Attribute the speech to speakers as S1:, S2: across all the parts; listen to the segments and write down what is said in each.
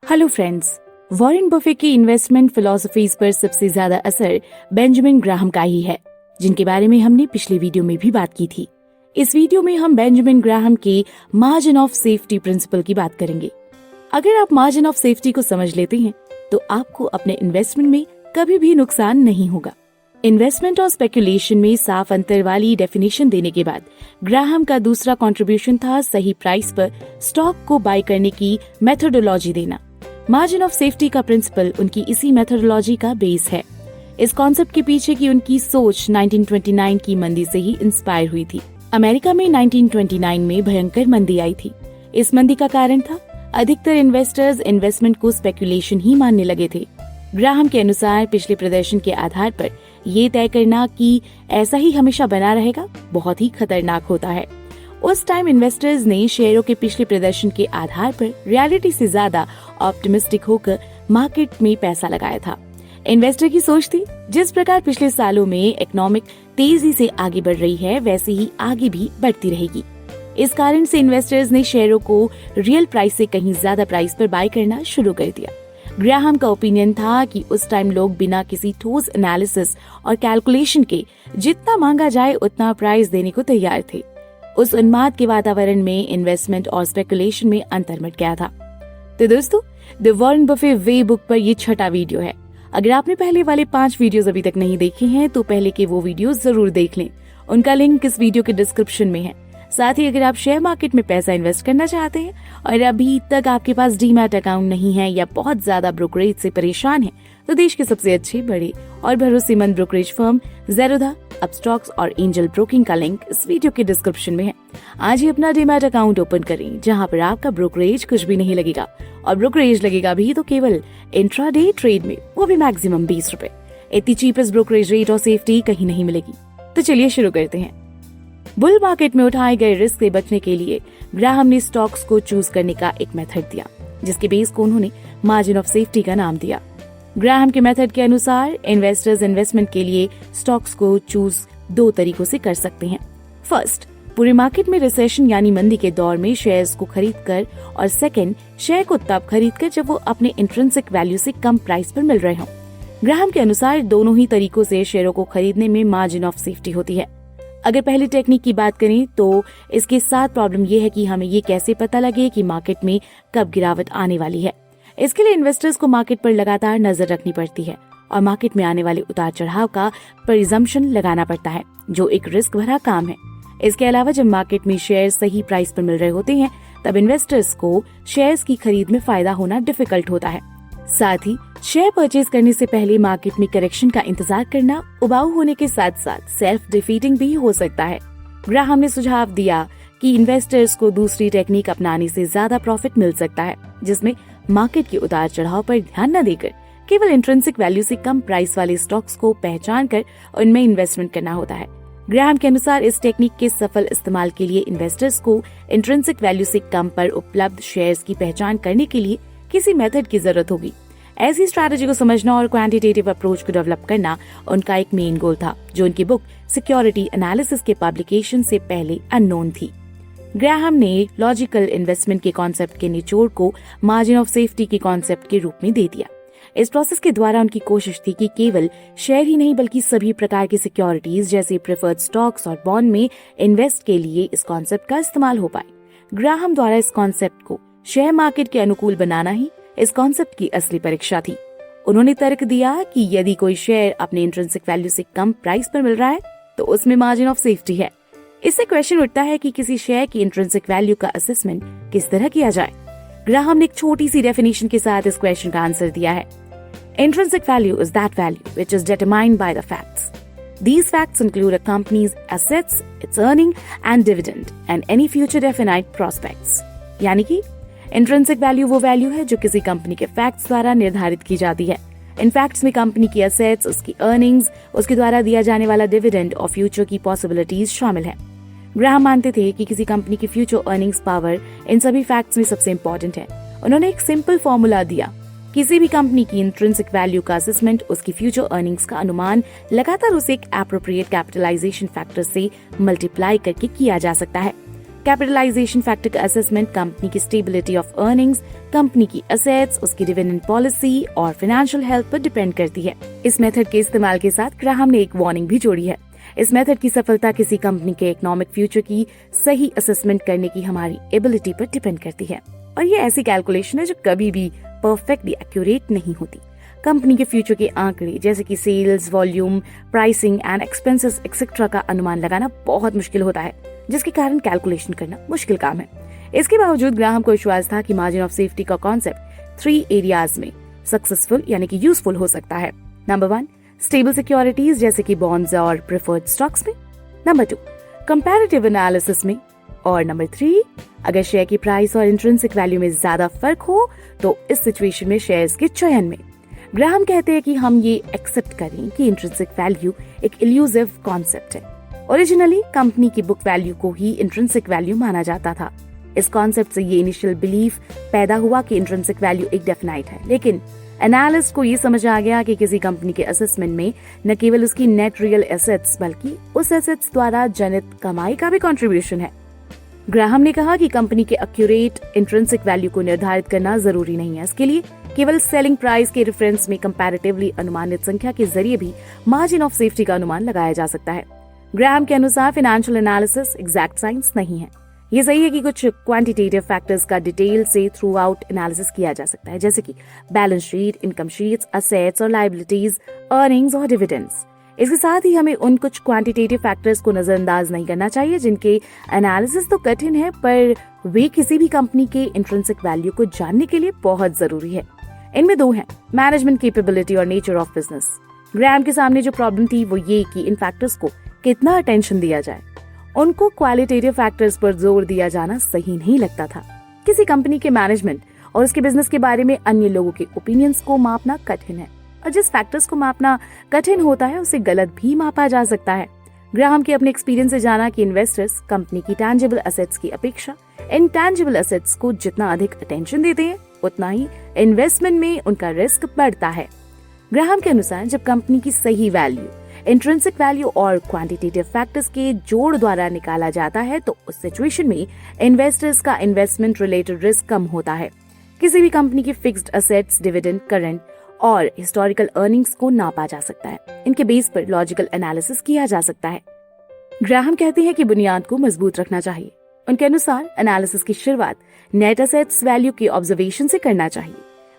S1: Hello friends, Warren Buffett की investment philosophies पर सबसे ज्यादा असर बेंजामिन ग्राहम का ही है, जिनके बारे में हमने पिछले वीडियो में भी बात की थी। इस वीडियो में हम बेंजामिन ग्राहम के मार्जिन ऑफ सेफ्टी प्रिंसिपल की बात करेंगे। अगर आप मार्जिन ऑफ सेफ्टी को समझ लेते हैं तो आपको अपने इन्वेस्टमेंट में कभी भी नुकसान नहीं होगा। इन्वेस्टमेंट और स्पेकुलेशन में साफ अंतर वाली डेफिनेशन देने के बाद ग्राहम का दूसरा कंट्रीब्यूशन था सही प्राइस पर स्टॉक को बाय करने की मेथोडोलॉजी देना। मार्जिन ऑफ सेफ्टी का प्रिंसिपल उनकी इसी मेथोडोलॉजी का बेस है। इस कॉन्सेप्ट के पीछे की उनकी सोच 1929 की मंदी से ही इंस्पायर हुई थी। अमेरिका में 1929 में भयंकर मंदी आई थी। इस मंदी का कारण था अधिकतर इन्वेस्टर्स इन्वेस्टमेंट को स्पेकुलेशन ही मानने लगे थे। ग्राहम के अनुसार पिछले प्रदर्शन के आधार पर ये तय करना कि ऐसा ही हमेशा बना रहेगा बहुत ही खतरनाक होता है। उस टाइम इन्वेस्टर्स ने शेयरों के पिछले प्रदर्शन के आधार पर रियलिटी से ज्यादा ऑप्टिमिस्टिक होकर मार्केट में पैसा लगाया था। इन्वेस्टर की सोच थी जिस प्रकार पिछले सालों में इकोनॉमिक तेजी से आगे बढ़ रही है वैसे ही आगे भी बढ़ती रहेगी। इस कारण से इन्वेस्टर्स ने शेयरों को रियल प्राइस से कहीं ज्यादा प्राइस पर बाय करना शुरू कर दिया। ग्राहम का ओपिनियन था कि उस टाइम लोग बिना किसी ठोस एनालिसिस और कैलकुलेशन के जितना मांगा जाए उतना प्राइस देने को तैयार थे। उस उन्माद के वातावरण में इन्वेस्टमेंट और स्पेकुलेशन में अंतर मिट गया था। तो दोस्तों, the Warren Buffett way book पर ये छठा वीडियो है। अगर आपने पहले वाले 5 वीडियोस अभी तक नहीं देखे हैं तो पहले के वो वीडियोस जरूर देख लें। उनका लिंक इस वीडियो के डिस्क्रिप्शन में है। साथ ही अगर आप शेयर मार्केट में पैसा इन्वेस्ट करना चाहते हैं और अभी तक आपके पास डीमैट अकाउंट नहीं है या बहुत ज्यादा ब्रोकरेज से परेशान हैं, तो देश के सबसे अच्छे, बड़े और भरोसेमंद ब्रोकरेज फर्म ज़ेरोधा, अपस्टॉक्स और एंजल ब्रोकिंग का लिंक इस वीडियो के डिस्क्रिप्शन में है। आज ही अपना डीमैट अकाउंट ओपन करें, जहां पर आपका ब्रोकरेज कुछ भी नहीं लगेगा, और ब्रोकरेज लगेगा भी तो केवल इंट्राडे ट्रेड में, वो भी मैक्सिमम 20 रुपए। इतनी चीपेस्ट ब्रोकरेज रेट और सेफ्टी कहीं नहीं मिलेगी। तो चलिए शुरू करते हैं। बुल मार्केट में उठाए गए रिस्क से बचने के लिए ग्राहम ने स्टॉक्स को चूज करने का एक मेथड दिया, जिसके बेस को उन्होंने मार्जिन ऑफ सेफ्टी का नाम दिया। ग्राहम के मेथड के अनुसार इन्वेस्टर्स इन्वेस्टमेंट के लिए स्टॉक्स को चूज 2 तरीकों से कर सकते हैं। फर्स्ट, पूरे मार्केट में रिसेशन यानी मंदी के दौर में शेयर्स को खरीदकर, और सेकंड, शेयर को तब खरीदकर जब वो अपने इंट्रिंसिक वैल्यू से कम प्राइस पर मिल रहे हों। ग्राहम के अनुसार दोनों ही तरीकों से शेयरों को खरीदने में मार्जिन ऑफ सेफ्टी होती है। अगर पहली टेक्निक की बात करें तो इसके साथ प्रॉब्लम यह है कि हमें ये कैसे पता लगे कि मार्केट में कब गिरावट आने वाली है। इसके लिए इन्वेस्टर्स को मार्केट पर लगातार नजर रखनी पड़ती है और मार्केट में आने वाले उतार चढ़ाव का प्रिजम्पशन लगाना पड़ता है, जो एक रिस्क भरा काम है। इसके अलावा जब मार्केट में शेयर सही प्राइस पर मिल रहे होते हैं तब इन्वेस्टर्स को शेयर्स की खरीद में फायदा होना डिफिकल्ट होता है। साथ ही शेयर परचेज करने से पहले मार्केट में करेक्शन का इंतजार करना उबाऊ होने के साथ साथ सेल्फ डिफीटिंग भी हो सकता है। ग्राहम ने सुझाव दिया कि इन्वेस्टर्स को दूसरी टेक्निक अपनाने से ज्यादा प्रॉफिट मिल सकता है, जिसमें मार्केट के उतार चढ़ाव पर ध्यान न देकर केवल इंट्रिंसिक वैल्यू से कम प्राइस वाले स्टॉक्स को पहचान कर उनमें इन्वेस्टमेंट करना होता है। ग्राहम के अनुसार इस टेक्निक के सफल इस्तेमाल के लिए इन्वेस्टर्स को इंट्रिंसिक वैल्यू से कम पर उपलब्ध शेयर्स की पहचान करने के लिए किसी मेथड की जरूरत होगी। ऐसी स्ट्रैटेजी को समझना और क्वांटिटेटिव अप्रोच को डेवलप करना उनका एक मेन गोल था, जो उनकी बुक सिक्योरिटी एनालिसिस के पब्लिकेशन से पहले अननोन थी। ग्राहम ने लॉजिकल इन्वेस्टमेंट के कॉन्सेप्ट के निचोड़ को मार्जिन ऑफ सेफ्टी के कॉन्सेप्ट के रूप में दे दिया। इस प्रोसेस के द्वारा उनकी कोशिश थी कि केवल शेयर ही नहीं बल्कि सभी प्रकार की सिक्योरिटीज जैसे प्रेफर्ड स्टॉक्स और बॉन्ड में इन्वेस्ट के लिए इस कॉन्सेप्ट का इस्तेमाल हो पाए। ग्राहम द्वारा इस कॉन्सेप्ट को शेयर मार्केट के अनुकूल बनाना ही इस कॉन्सेप्ट की असली परीक्षा थी। उन्होंने तर्क दिया कि यदि कोई शेयर अपने इंट्रिंसिक वैल्यू से कम प्राइस पर मिल रहा है तो उसमें मार्जिन ऑफ सेफ्टी है। इससे क्वेश्चन उठता है कि किसी शेयर की इंट्रिंसिक वैल्यू का असेसमेंट किस तरह किया जाए। ग्राहम ने एक छोटी सी डेफिनेशन के साथ इस क्वेश्चन का आंसर दिया है। Intrinsic value is that value which is determined by the facts. These facts include a company's assets, its earning and dividend, and any future definite prospects। यानी कि इंट्रिंसिक वैल्यू वो value है जो किसी company के facts द्वारा निर्धारित की जाती है। इन फैक्ट्स में कंपनी की एसेट्स, उसकी अर्निंग्स, उसके द्वारा दिया जाने वाला डिविडेंड और फ्यूचर की पॉसिबिलिटीज शामिल है। ग्राहम मानते थे कि किसी कंपनी की फ्यूचर अर्निंग्स पावर इन सभी फैक्ट्स में सबसे इम्पोर्टेंट है। उन्होंने एक सिंपल फॉर्मूला दिया। किसी भी कंपनी की इंट्रिंसिक वैल्यू का असेसमेंट उसकी फ्यूचर अर्निंग्स का अनुमान लगातार उसे एक एप्रोप्रिएट कैपिटलाइजेशन फैक्टर से मल्टीप्लाई करके किया जा सकता है। कैपिटलाइजेशन फैक्टर का असेसमेंट कंपनी की स्टेबिलिटी ऑफ अर्निंग्स, कंपनी की असेट्स, उसकी डिविडेंड पॉलिसी और फाइनेंशियल हेल्थ पर डिपेंड करती है। इस मेथड के इस्तेमाल के साथ ग्राहम ने एक वार्निंग भी जोड़ी है। इस मेथड की सफलता किसी कंपनी के इकोनॉमिक फ्यूचर की सही असेसमेंट करने की हमारी एबिलिटी पर डिपेंड करती है, और ये ऐसी कैलकुलेशन है जो कभी भी परफेक्टली एक्यूरेट नहीं होती। कंपनी के फ्यूचर के आंकड़े जैसे कि sales, volume, pricing and expenses etcetera का अनुमान लगाना बहुत मुश्किल होता है, जिसके कारण कैलकुलेशन करना मुश्किल काम है। इसके बावजूद ग्राहम को विश्वास था कि मार्जिन ऑफ सेफ्टी का कॉन्सेप्ट 3 एरियाज में सक्सेसफुल यानी कि यूजफुल हो सकता है। नंबर 1, स्टेबल सिक्योरिटीज जैसे कि बॉन्ड्स और प्रेफर्ड स्टॉक्स में। नंबर 2, कंपैरेटिव एनालिसिस में। और नंबर 3, अगर शेयर की प्राइस और इंट्रिंसिक वैल्यू में ज्यादा फर्क हो तो इस सिचुएशन में शेयर्स के चयन में। ग्राहम कहते हैं कि हम ये एक्सेप्ट करें कि इंट्रिंसिक वैल्यू एक इल्यूसिव कॉन्सेप्ट है। ओरिजिनली कंपनी की बुक वैल्यू को ही इंट्रिंसिक वैल्यू माना जाता था। इस कॉन्सेप्ट से ये इनिशियल बिलीफ पैदा हुआ कि इंट्रिंसिक वैल्यू एक डेफिनाइट है, लेकिन एनालिस्ट को ये समझ आ गया कि किसी कंपनी के असेसमेंट में न केवल उसकी नेट रियल एसेट्स बल्कि उस एसेट्स द्वारा जनित कमाई का भी कंट्रीब्यूशन है। ग्राहम ने कहा कि कंपनी के एक्यूरेट इंट्रिंसिक वैल्यू को निर्धारित करना जरूरी नहीं है। इसके लिए केवल सेलिंग प्राइस के रेफरेंस में कंपैरेटिवली अनुमानित संख्या के जरिए भी मार्जिन ऑफ सेफ्टी का अनुमान लगाया जा सकता है। ग्राहम के अनुसार फाइनेंशियल एनालिसिस एग्जैक्ट साइंस नहीं है। ये सही है कि कुछ क्वांटिटेटिव फैक्टर्स का डिटेल से थ्रू आउट एनालिसिस किया जा सकता है, जैसे कि balance sheet, income sheets, assets और लायबिलिटीज, अर्निंग्स और डिविडेंड्स। इसके साथ ही हमें उन कुछ क्वांटिटेटिव फैक्टर्स को नजरअंदाज नहीं करना चाहिए जिनके एनालिसिस तो कठिन है, पर वे किसी भी कंपनी के इंट्रिंसिक वैल्यू को जानने के लिए बहुत जरूरी है। इनमें 2 हैं, मैनेजमेंट कैपेबिलिटी और नेचर ऑफ बिजनेस। ग्राहम के सामने जो प्रॉब्लम थी वो ये कि इन फैक्टर्स को कितना अटेंशन दिया जाए। उनको क्वालिटेटिव फैक्टर्स पर जोर दिया जाना सही नहीं लगता था। किसी कंपनी के मैनेजमेंट और उसके बिजनेस के बारे में अन्य लोगों के ओपिनियंस को मापना कठिन है, और जिस फैक्टर्स को मापना कठिन होता है उसे गलत भी मापा जा सकता है। ग्राहम के अपने एक्सपीरियंस से जाना कि इन्वेस्टर्स कंपनी की टैंजिबल असेट्स की अपेक्षा इनटैंजिबल असेट्स को जितना अधिक अटेंशन देते हैं उतना ही इन्वेस्टमेंट में उनका रिस्क बढ़ता है। ग्राहम के अनुसार जब कंपनी की सही वैल्यू इंट्रिंसिक वैल्यू और क्वांटिटेटिव फैक्टर्स के जोड़ द्वारा निकाला जाता है तो उस सिचुएशन में इन्वेस्टर्स का इन्वेस्टमेंट रिलेटेड रिस्क कम होता है। किसी भी कंपनी की फिक्स्ड असेट्स, डिविडेंड, करंट और हिस्टोरिकल अर्निंग्स को नापा जा सकता है। इनके बेस पर लॉजिकल एनालिसिस किया जा सकता है। ग्राहम कहते हैं कि बुनियाद को मजबूत रखना चाहिए। उनके अनुसार एनालिसिस की शुरुआत नेट असेट्स वैल्यू के ऑब्जर्वेशन से करना चाहिए।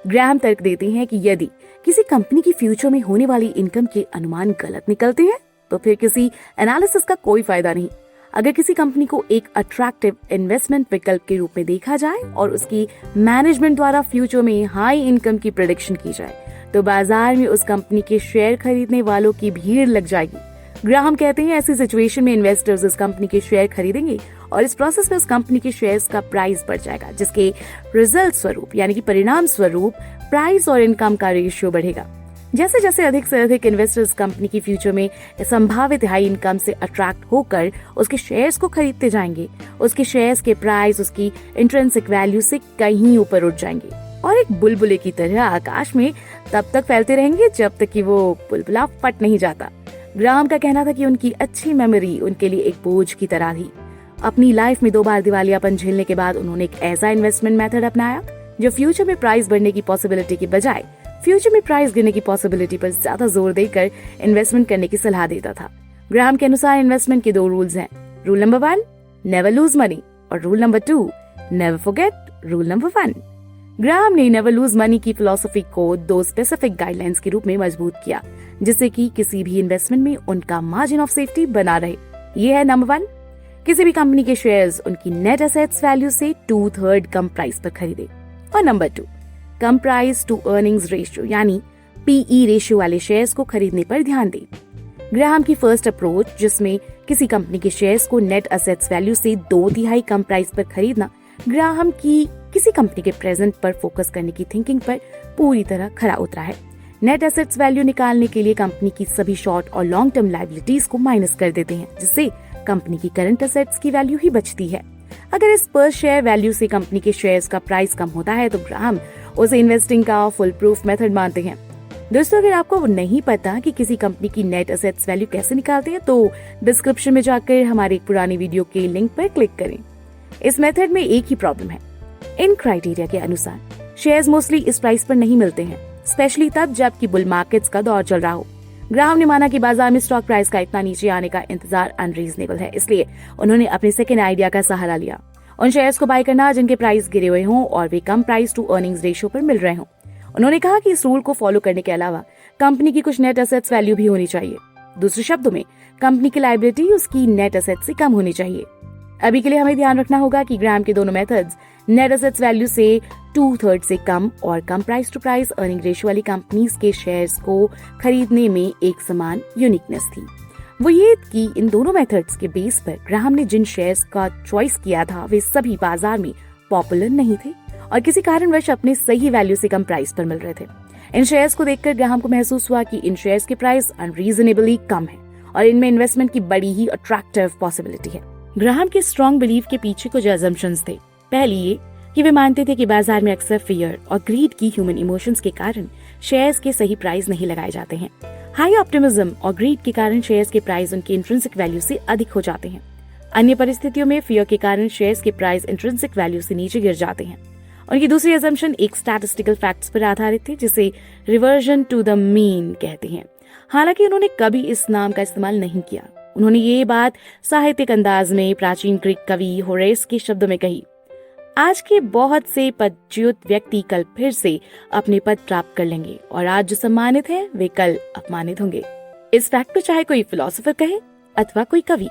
S1: ग्राहम तर्क देते हैं कि यदि किसी कंपनी की फ्यूचर में होने वाली इनकम के अनुमान गलत निकलते हैं तो फिर किसी एनालिसिस का कोई फायदा नहीं। अगर किसी कंपनी को एक अट्रैक्टिव इन्वेस्टमेंट विकल्प के रूप में देखा जाए और उसकी मैनेजमेंट द्वारा फ्यूचर में हाई इनकम की प्रेडिक्शन की जाए तो बाजार में उस कंपनी के शेयर खरीदने वालों की भीड़ लग जाएगी। ग्राहम कहते हैं ऐसी सिचुएशन में इन्वेस्टर्स उस कंपनी के शेयर खरीदेंगे और इस प्रोसेस में उस कंपनी के शेयर्स का प्राइस बढ़ जाएगा, जिसके रिजल्ट स्वरूप यानी कि परिणाम स्वरूप प्राइस और इनकम का रेशियो बढ़ेगा। जैसे जैसे अधिक से अधिक इन्वेस्टर्स कंपनी की फ्यूचर में संभावित हाई इनकम से अट्रैक्ट होकर उसके शेयर्स को खरीदते जाएंगे, उसके शेयर्स के प्राइस उसकी इंट्रिंसिक वैल्यू से कहीं ऊपर उठ जाएंगे और एक बुलबुले की तरह आकाश में तब तक फैलते रहेंगे जब तक कि वो बुलबुला फट नहीं जाता। ग्राहम का कहना था कि उनकी अच्छी मेमोरी उनके लिए एक बोझ की तरह थी। अपनी लाइफ में 2 बार दिवालियापन झेलने के बाद उन्होंने एक ऐसा इन्वेस्टमेंट मेथड अपनाया जो फ्यूचर में प्राइस बढ़ने की पॉसिबिलिटी की बजाय फ्यूचर में प्राइस गिरने की पॉसिबिलिटी पर ज्यादा जोर देकर इन्वेस्टमेंट करने की सलाह देता था। ग्राहम के अनुसार इन्वेस्टमेंट के 2 रूल्स हैं। Rule number 1, never lose money, और rule number 2, never forget rule number 1। Graham ने नेवर लूज मनी की फिलॉसफी को 2 स्पेसिफिक गाइडलाइंस के रूप में मजबूत किया, जिससे कि किसी भी इन्वेस्टमेंट में उनका मार्जिन ऑफ सेफ्टी बना रहे। ये है नंबर 1, किसी भी कंपनी के शेयर्स उनकी नेट एसेट्स वैल्यू से 2/3 कम प्राइस पर खरीदे। और नंबर 2, कम प्राइस टू अर्निंग्स रेशियो यानी पीई रेशियो वाले शेयर्स को खरीदने पर ध्यान दें। ग्राहम की फर्स्ट अप्रोच, जिसमें किसी कंपनी के शेयर्स को नेट एसेट्स वैल्यू से 2/3 कम प्राइस पर खरीदना, ग्राहम की किसी कंपनी के प्रेजेंट पर फोकस करने की थिंकिंग पर पूरी तरह खरा उतरा है। नेट एसेट्स वैल्यू निकालने के लिए कंपनी की सभी शॉर्ट और लॉन्ग टर्म लायबिलिटीज को माइनस कर देते हैं, जिससे कंपनी की करंट एसेट्स की वैल्यू ही बचती है। अगर इस पर शेयर वैल्यू से कंपनी के शेयर्स का प्राइस कम होता है तो ग्राहम उसे इन्वेस्टिंग का फुल प्रूफ मेथड मानते हैं। दोस्तों, अगर आपको नहीं पता कि किसी कंपनी की नेट एसेट्स वैल्यू कैसे निकालते हैं तो डिस्क्रिप्शन में जाकर हमारे एक पुरानी वीडियो के लिंक पर क्लिक करें। इस मेथड में एक ही प्रॉब्लम है। इन क्राइटेरिया के अनुसार शेयर्स मोस्टली इस प्राइस पर नहीं मिलते हैं, स्पेशली तब जबकि बुल मार्केट्स का दौर चल रहा हो। ग्राहम ने माना कि बाजार में स्टॉक प्राइस का इतना नीचे आने का इंतजार अनरीजनेबल है, इसलिए उन्होंने अपने सेकेंड आइडिया का सहारा लिया। उन शेयर्स को बाय करना जिनके प्राइस गिरे हुए हों और वे कम प्राइस टू अर्निंग्स रेशियो पर मिल रहे हों। उन्होंने कहा कि इस रूल को फॉलो करने के अलावा कंपनी की कुछ नेट एसेट्स वैल्यू भी होनी चाहिए। दूसरे शब्दों में कंपनी की लायबिलिटी उसकी नेट एसेट्स से कम होनी चाहिए। अभी के लिए हमें ध्यान रखना होगा कि ग्राहम के दोनों मेथड्स नेट एसेट्स वैल्यू से 2/3 से कम और कम price to price earning ratio वाली कंपनीज के शेयर्स को खरीदने में एक समान यूनिकनेस थी। वो ये कि इन दोनों मेथड्स के बेस पर ग्राहम ने जिन शेयर्स का चॉइस किया था वे सभी बाजार में पॉपुलर नहीं थे और किसी कारणवश अपने सही वैल्यू से कम प्राइस पर मिल रहे थे। इन शेयर्स को देखकर ग्राहम को महसूस हुआ कि इन शेयर्स के प्राइस अनरीजनेबली कम है और इनमें इन्वेस्टमेंट की बड़ी ही अट्रैक्टिव पॉसिबिलिटी है। ग्राहम के स्ट्रॉन्ग बिलीफ के पीछे कुछ अजम्पशंस थे। पहली ये कि वे मानते थे कि बाजार में अक्सर फियर और ग्रीड की ह्यूमन इमोशंस के कारण शेयर्स के सही प्राइस नहीं लगाए जाते हैं। हाई ऑप्टिमिज्म और ग्रीड के कारण शेयर्स के प्राइस उनके इंट्रिंसिक वैल्यू से अधिक हो जाते हैं। अन्य परिस्थितियों में फियर के कारण शेयर्स के प्राइस इंट्रिंसिक वैल्यू से नीचे गिर जाते हैं। उनकी दूसरी असम्पशन एक स्टैटिस्टिकल फैक्ट्स पर आधारित थी जिसे रिवर्जन टू द मीन कहते हैं। हालांकि उन्होंने कभी इस नाम का इस्तेमाल नहीं किया। उन्होंने ये बात साहित्यिक अंदाज में प्राचीन ग्रीक कवि होरेस के शब्दों में कही, आज के बहुत से पदच्युत व्यक्ति कल फिर से अपने पद प्राप्त कर लेंगे और आज जो सम्मानित हैं वे कल अपमानित होंगे। इस फैक्ट को चाहे कोई फिलोसोफर कहे अथवा कोई कवि।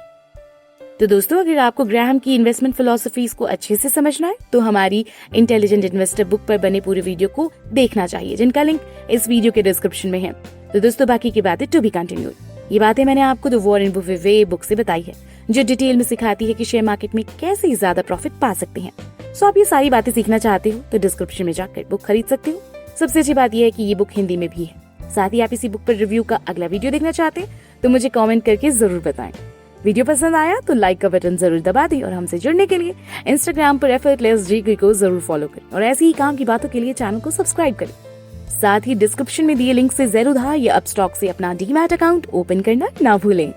S1: तो दोस्तों, अगर आपको ग्राहम की इन्वेस्टमेंट फिलोसफीज को अच्छे से समझना है तो हमारी इंटेलिजेंट इन्वेस्टर बुक पर बने पूरे वीडियो को देखना चाहिए, जिनका लिंक इस वीडियो के डिस्क्रिप्शन में है। तो दोस्तों, बाकी की बातें टू बी कंटिन्यूड। ये बातें मैंने आपको the Warren Buffett way book से बताई है, जो डिटेल में सिखाती है कि शेयर मार्केट में कैसे ज्यादा प्रॉफिट पा सकते हैं। सो आप ये सारी बातें सीखना चाहते हो तो डिस्क्रिप्शन में जाकर बुक खरीद सकते हो। सबसे अच्छी बात यह है कि ये बुक हिंदी में भी है। साथ ही आप इसी बुक पर रिव्यू का अगला वीडियो देखना चाहते हैं तो मुझे कमेंट करके जरूर बताएं। वीडियो पसंद आया तो लाइक का बटन जरूर दबा दें और हमसे जुड़ने के लिए इंस्टाग्राम पर effortlessGK को जरूर फॉलो करें और ऐसी ही काम की बातों के लिए चैनल को सब्सक्राइब करें। साथ ही डिस्क्रिप्शन में दिए लिंक से ज़ेरोधा या अपस्टॉक से अपना डीमैट अकाउंट ओपन करना ना भूलें।